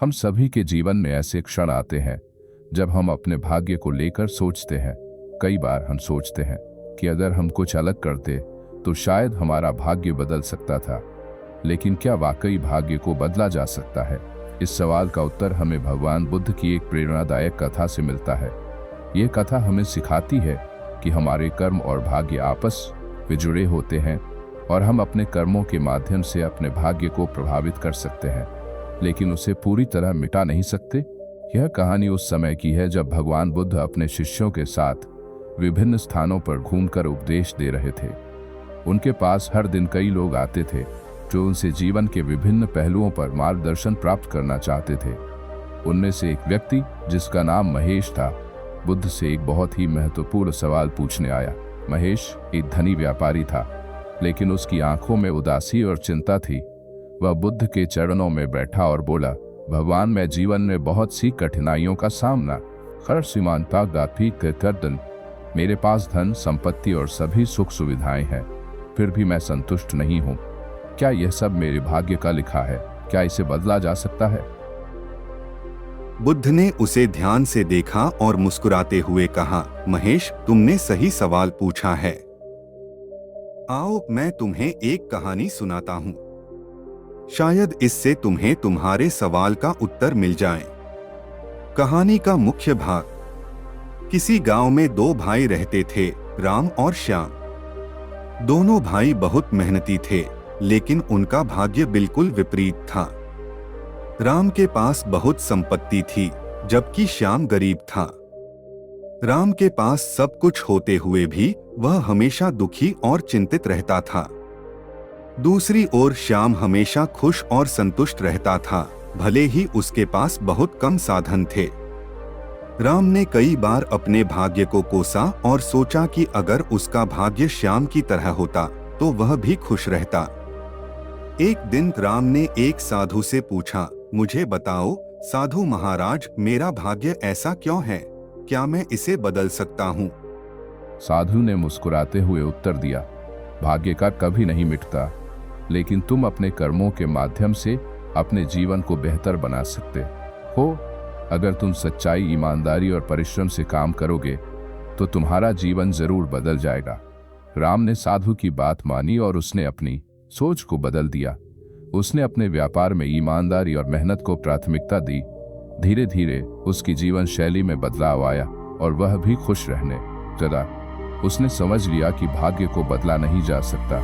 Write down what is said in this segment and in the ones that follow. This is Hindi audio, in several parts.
हम सभी के जीवन में ऐसे क्षण आते हैं जब हम अपने भाग्य को लेकर सोचते हैं। कई बार हम सोचते हैं कि अगर हम कुछ अलग करते तो शायद हमारा भाग्य बदल सकता था, लेकिन क्या वाकई भाग्य को बदला जा सकता है? इस सवाल का उत्तर हमें भगवान बुद्ध की एक प्रेरणादायक कथा से मिलता है। ये कथा हमें सिखाती है कि हमारे कर्म और भाग्य आपस में जुड़े होते हैं और हम अपने कर्मों के माध्यम से अपने भाग्य को प्रभावित कर सकते हैं, लेकिन उसे पूरी तरह मिटा नहीं सकते। यह कहानी उस समय की है जब भगवान बुद्ध अपने शिष्यों के साथ विभिन्न स्थानों पर घूमकर उपदेश दे रहे थे। उनके पास हर दिन कई लोग आते थे जो उनसे जीवन के विभिन्न पहलुओं पर मार्गदर्शन प्राप्त करना चाहते थे। उनमें से एक व्यक्ति, जिसका नाम महेश था, बुद्ध से एक बहुत ही महत्वपूर्ण सवाल पूछने आया। महेश एक धनी व्यापारी था, लेकिन उसकी आंखों में उदासी और चिंता थी। वह बुद्ध के चरणों में बैठा और बोला, भगवान, मैं जीवन में बहुत सी कठिनाइयों का सामना कर सीमांता गाथी कर मेरे पास धन संपत्ति और सभी सुख सुविधाएं हैं, फिर भी मैं संतुष्ट नहीं हूँ। क्या यह सब मेरे भाग्य का लिखा है? क्या इसे बदला जा सकता है? बुद्ध ने उसे ध्यान से देखा और मुस्कुराते हुए कहा, महेश, तुमने सही सवाल पूछा है। आओ मैं तुम्हें एक कहानी सुनाता हूँ। शायद इससे तुम्हें तुम्हारे सवाल का उत्तर मिल जाए। कहानी का मुख्य भाग। किसी गांव में दो भाई रहते थे, राम और श्याम। दोनों भाई बहुत मेहनती थे, लेकिन उनका भाग्य बिल्कुल विपरीत था। राम के पास बहुत संपत्ति थी, जबकि श्याम गरीब था। राम के पास सब कुछ होते हुए भी वह हमेशा दुखी और चिंतित रहता था। दूसरी ओर श्याम हमेशा खुश और संतुष्ट रहता था, भले ही उसके पास बहुत कम साधन थे। राम ने कई बार अपने भाग्य को कोसा और सोचा कि अगर उसका भाग्य श्याम की तरह होता तो वह भी खुश रहता। एक दिन राम ने एक साधु से पूछा, मुझे बताओ साधु महाराज, मेरा भाग्य ऐसा क्यों है? क्या मैं इसे बदल सकता हूँ? साधु ने मुस्कुराते हुए उत्तर दिया, भाग्य का कभी नहीं मिटता, लेकिन तुम अपने कर्मों के माध्यम से अपने जीवन को बेहतर बना सकते हो। अगर तुम सच्चाई, ईमानदारी और परिश्रम से काम करोगे तो तुम्हारा जीवन जरूर बदल जाएगा। राम ने साधु की बात मानी और उसने अपनी सोच को बदल दिया। उसने अपने व्यापार में ईमानदारी और मेहनत को प्राथमिकता दी। धीरे धीरे उसकी जीवन शैली में बदलाव आया और वह भी खुश रहने लगा। उसने समझ लिया कि भाग्य को बदला नहीं जा सकता,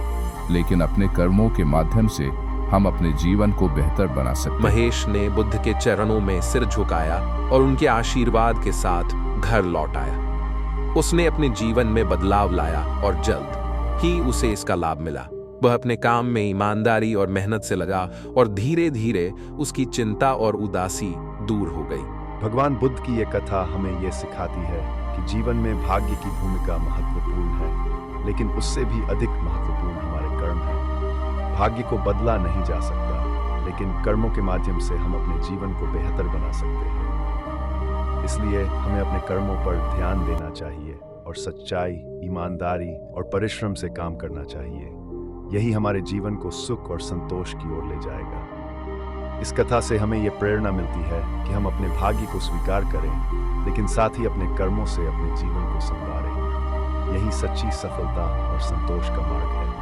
लेकिन अपने कर्मों के माध्यम से हम अपने जीवन को बेहतर बना सकते हैं। महेश ने बुद्ध के चरणों में सिर झुकाया और उनके आशीर्वाद के साथ घर लौट आया। उसने अपने जीवन में बदलाव लाया और जल्द ही उसे इसका लाभ मिला। वह अपने काम में ईमानदारी और मेहनत से लगा और धीरे धीरे उसकी चिंता और उदासी दूर हो गई। भगवान बुद्ध की ये कथा हमें ये सिखाती है कि जीवन में भाग्य की भूमिका महत्वपूर्ण है, लेकिन उससे भी अधिक महत्वपूर्ण हमारे कर्म हैं। भाग्य को बदला नहीं जा सकता, लेकिन कर्मों के माध्यम से हम अपने जीवन को बेहतर बना सकते हैं। इसलिए हमें अपने कर्मों पर ध्यान देना चाहिए और सच्चाई, ईमानदारी और परिश्रम से काम करना चाहिए। यही हमारे जीवन को सुख और संतोष की ओर ले जाएगा। इस कथा से हमें यह प्रेरणा मिलती है कि हम अपने भाग्य को स्वीकार करें, लेकिन साथ ही अपने कर्मों से अपने जीवन को संवारें। यही सच्ची सफलता और संतोष का मार्ग है।